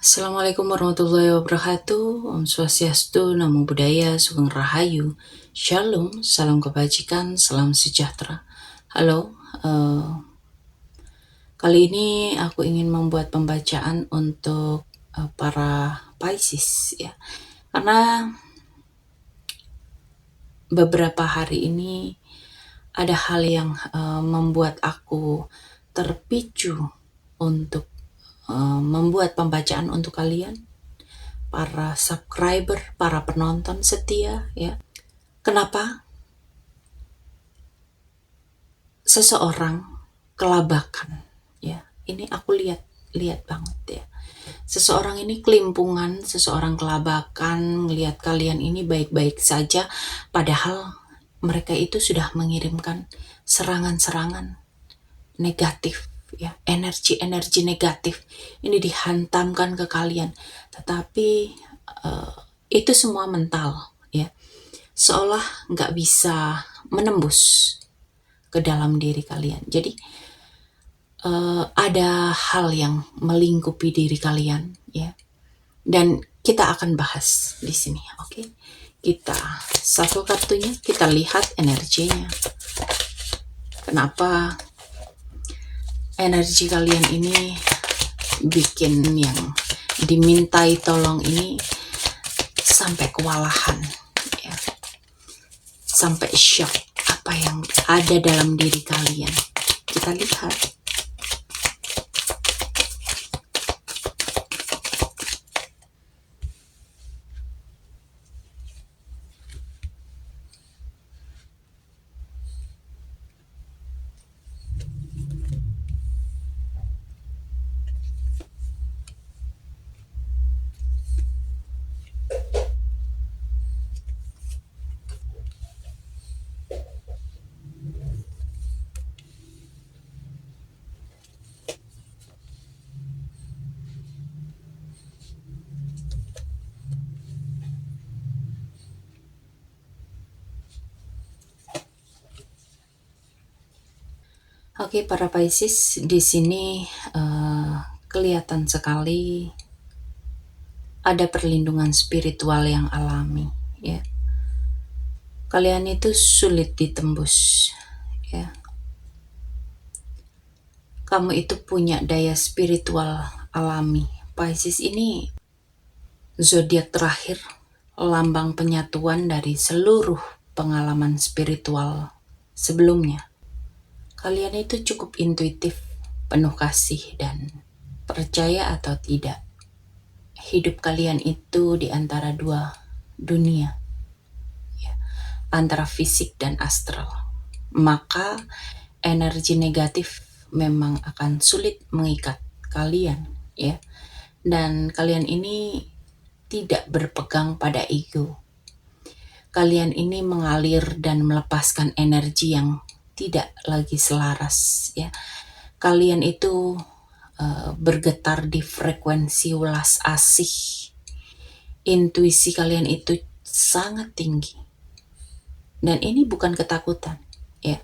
Assalamualaikum warahmatullahi wabarakatuh. Om Swastiastu, Namo Buddhaya, Sugeng Rahayu, Shalom, salam kebajikan, salam sejahtera. Halo, kali ini aku ingin membuat pembacaan untuk para Pisces ya, karena beberapa hari ini ada hal yang membuat aku terpicu untuk membuat pembacaan untuk kalian, para subscriber, para penonton setia ya. Kenapa seseorang kelabakan ya? Ini aku lihat banget ya. Seseorang ini kelimpungan, seseorang kelabakan, melihat kalian ini baik-baik saja, padahal mereka itu sudah mengirimkan serangan-serangan negatif ya, energi-energi negatif ini dihantamkan ke kalian, tetapi itu semua mental ya, seolah nggak bisa menembus ke dalam diri kalian. Jadi ada hal yang melingkupi diri kalian ya, dan kita akan bahas di sini. Oke, kita satu kartunya, kita lihat energinya. Kenapa energi kalian ini bikin yang dimintai tolong ini sampai kewalahan ya, sampai shock apa yang ada dalam diri kalian. Kita lihat. Oke, para Pisces, di sini kelihatan sekali ada perlindungan spiritual yang alami ya. Kalian itu sulit ditembus ya. Kamu itu punya daya spiritual alami. Pisces ini zodiak terakhir, lambang penyatuan dari seluruh pengalaman spiritual sebelumnya. Kalian itu cukup intuitif, penuh kasih, dan percaya atau tidak, hidup kalian itu di antara dua dunia ya, antara fisik dan astral. Maka energi negatif memang akan sulit mengikat kalian ya, dan kalian ini tidak berpegang pada ego. Kalian ini mengalir dan melepaskan energi yang tidak lagi selaras ya. Kalian itu bergetar di frekuensi welas asih. Intuisi kalian itu sangat tinggi, dan ini bukan ketakutan ya.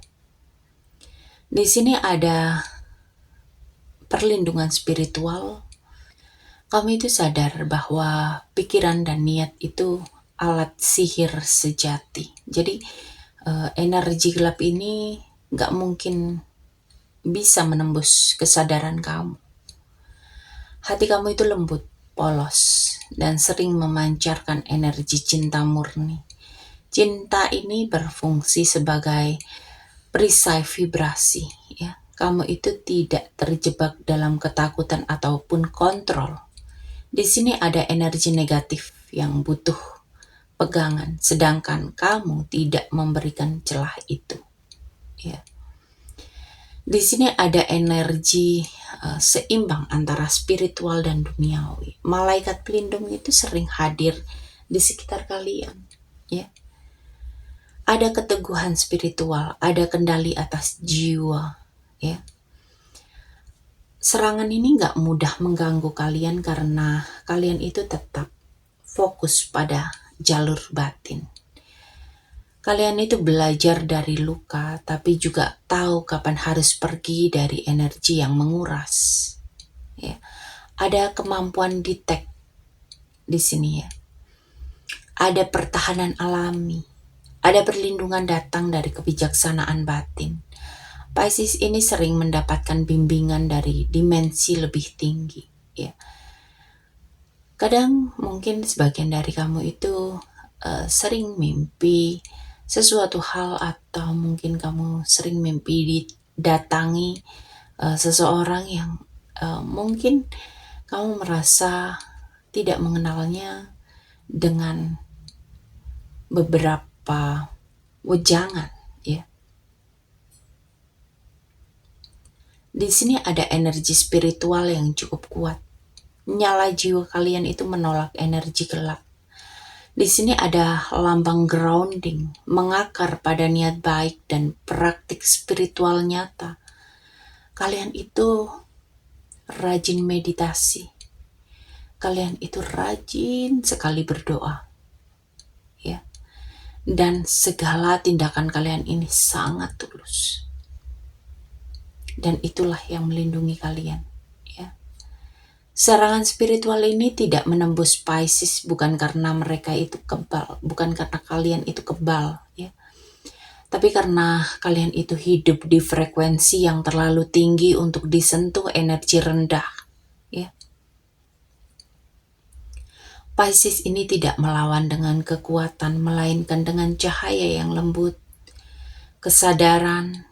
Di sini ada perlindungan spiritual. Kamu itu sadar bahwa pikiran dan niat itu alat sihir sejati. Jadi energi gelap ini gak mungkin bisa menembus kesadaran kamu. Hati kamu itu lembut, polos, dan sering memancarkan energi cinta murni. Cinta ini berfungsi sebagai perisai vibrasi ya. Kamu itu tidak terjebak dalam ketakutan ataupun kontrol. Di sini ada energi negatif yang butuh pegangan, sedangkan kamu tidak memberikan celah itu ya. Di sini ada energi seimbang antara spiritual dan duniawi. Malaikat pelindung itu sering hadir di sekitar kalian ya. Ada keteguhan spiritual, ada kendali atas jiwa ya. Serangan ini gak mudah mengganggu kalian karena kalian itu tetap fokus pada jalur batin. Kalian itu belajar dari luka, tapi juga tahu kapan harus pergi dari energi yang menguras ya. Ada kemampuan detect di sini ya. Ada pertahanan alami. Ada perlindungan datang dari kebijaksanaan batin. Pisces ini sering mendapatkan bimbingan dari dimensi lebih tinggi ya. Kadang mungkin sebagian dari kamu itu sering mimpi sesuatu hal, atau mungkin kamu sering mimpi didatangi seseorang yang mungkin kamu merasa tidak mengenalnya dengan beberapa wejangan ya. Di sini ada energi spiritual yang cukup kuat. Nyala jiwa kalian itu menolak energi gelap. Di sini ada lambang grounding, mengakar pada niat baik dan praktik spiritual nyata. Kalian itu rajin meditasi. Kalian itu rajin sekali berdoa. Ya. Dan segala tindakan kalian ini sangat tulus. Dan itulah yang melindungi kalian. Ya. Serangan spiritual ini tidak menembus Pisces bukan karena mereka itu kebal, bukan karena kalian itu kebal, ya. Tapi karena kalian itu hidup di frekuensi yang terlalu tinggi untuk disentuh energi rendah, ya. Pisces ini tidak melawan dengan kekuatan, melainkan dengan cahaya yang lembut, kesadaran,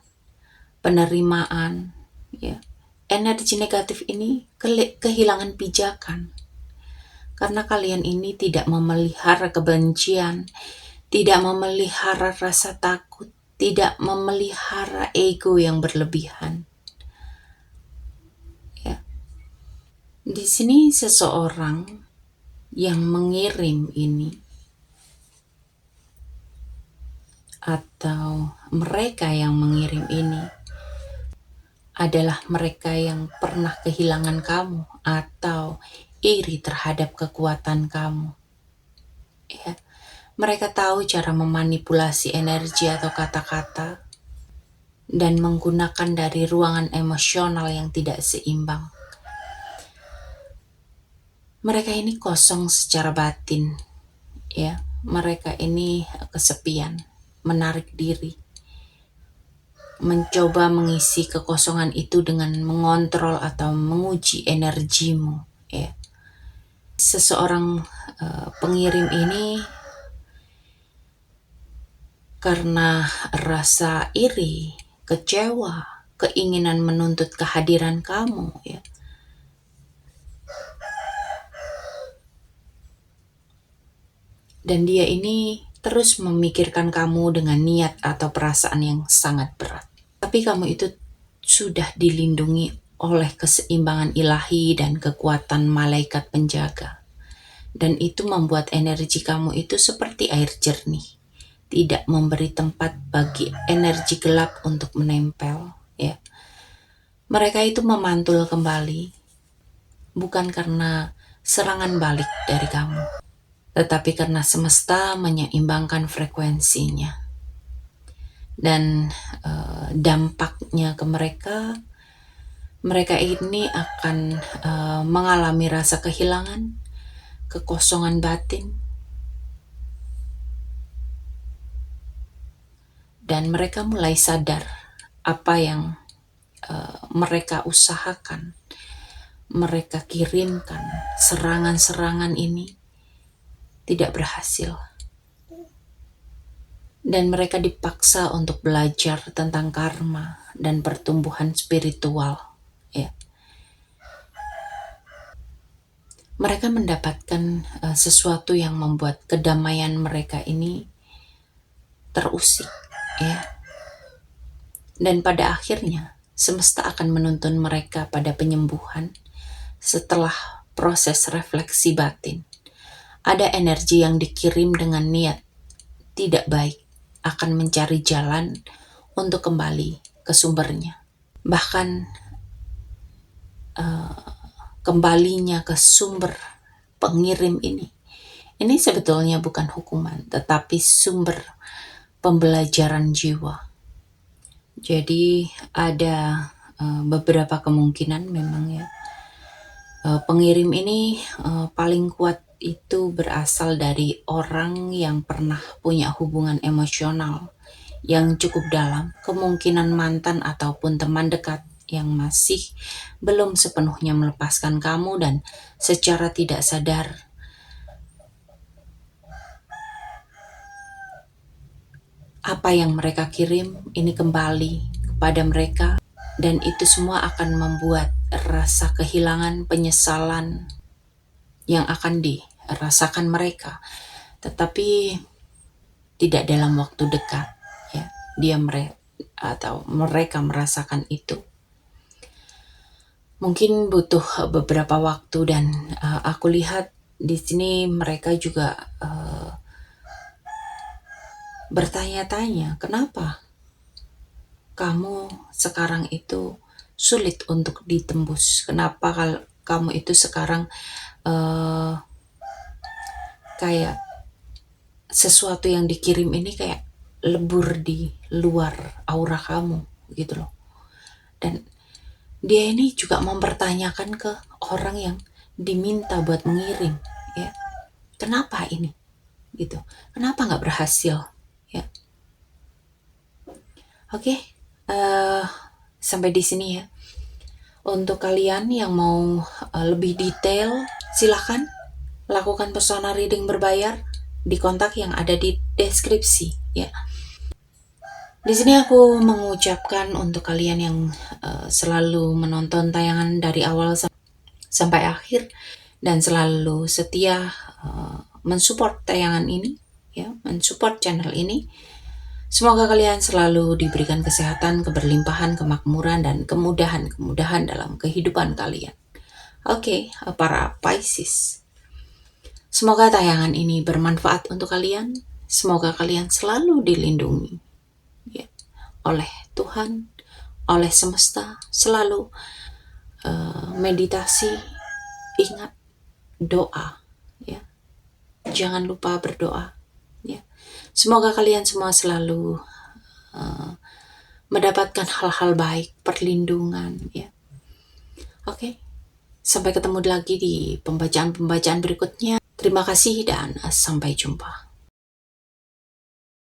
penerimaan, ya. Energi negatif ini kehilangan pijakan. Karena kalian ini tidak memelihara kebencian, tidak memelihara rasa takut, tidak memelihara ego yang berlebihan. Ya. Di sini seseorang yang mengirim ini, atau mereka yang mengirim ini, adalah mereka yang pernah kehilangan kamu atau iri terhadap kekuatan kamu. Ya. Mereka tahu cara memanipulasi energi atau kata-kata dan menggunakan dari ruangan emosional yang tidak seimbang. Mereka ini kosong secara batin, ya. Mereka ini kesepian, menarik diri, mencoba mengisi kekosongan itu dengan mengontrol atau menguji energimu, ya. Seseorang pengirim ini karena rasa iri, kecewa, keinginan menuntut kehadiran kamu, ya. Dan dia ini terus memikirkan kamu dengan niat atau perasaan yang sangat berat. Tapi kamu itu sudah dilindungi oleh keseimbangan ilahi dan kekuatan malaikat penjaga. Dan itu membuat energi kamu itu seperti air jernih, tidak memberi tempat bagi energi gelap untuk menempel, ya. Mereka itu memantul kembali, bukan karena serangan balik dari kamu, tetapi karena semesta menyeimbangkan frekuensinya. Dan dampaknya ke mereka, mereka ini akan mengalami rasa kehilangan, kekosongan batin, dan mereka mulai sadar apa yang mereka usahakan, mereka kirimkan, serangan-serangan ini tidak berhasil. Dan mereka dipaksa untuk belajar tentang karma dan pertumbuhan spiritual, ya. Mereka mendapatkan sesuatu yang membuat kedamaian mereka ini terusik, ya. Dan pada akhirnya semesta akan menuntun mereka pada penyembuhan setelah proses refleksi batin. Ada energi yang dikirim dengan niat tidak baik akan mencari jalan untuk kembali ke sumbernya. Bahkan kembalinya ke sumber pengirim ini sebetulnya bukan hukuman, tetapi sumber pembelajaran jiwa. Jadi ada beberapa kemungkinan memang, ya. Pengirim ini paling kuat itu berasal dari orang yang pernah punya hubungan emosional yang cukup dalam, kemungkinan mantan ataupun teman dekat yang masih belum sepenuhnya melepaskan kamu, dan secara tidak sadar apa yang mereka kirim ini kembali kepada mereka, dan itu semua akan membuat rasa kehilangan, penyesalan yang akan dirasakan mereka, tetapi tidak dalam waktu dekat, ya. Mereka merasakan itu mungkin butuh beberapa waktu, dan aku lihat di sini mereka juga bertanya-tanya, kenapa kamu sekarang itu sulit untuk ditembus, kenapa kamu itu sekarang kayak sesuatu yang dikirim ini kayak lebur di luar aura kamu gitu loh. Dan dia ini juga mempertanyakan ke orang yang diminta buat mengirim, ya, kenapa ini gitu, kenapa nggak berhasil, ya. Oke, sampai di sini ya. Untuk kalian yang mau lebih detail, silahkan lakukan persona reading berbayar di kontak yang ada di deskripsi, ya. Di sini aku mengucapkan untuk kalian yang selalu menonton tayangan dari awal sampai akhir dan selalu setia mensupport tayangan ini, ya, mensupport channel ini. Semoga kalian selalu diberikan kesehatan, keberlimpahan, kemakmuran, dan kemudahan-kemudahan dalam kehidupan kalian. Oke, para Pisces. Semoga tayangan ini bermanfaat untuk kalian. Semoga kalian selalu dilindungi, ya, oleh Tuhan, oleh semesta. Selalu meditasi, ingat doa, ya. Jangan lupa berdoa, ya. Semoga kalian semua selalu mendapatkan hal-hal baik, perlindungan, ya. Oke, sampai ketemu lagi di pembacaan-pembacaan berikutnya. Terima kasih dan sampai jumpa.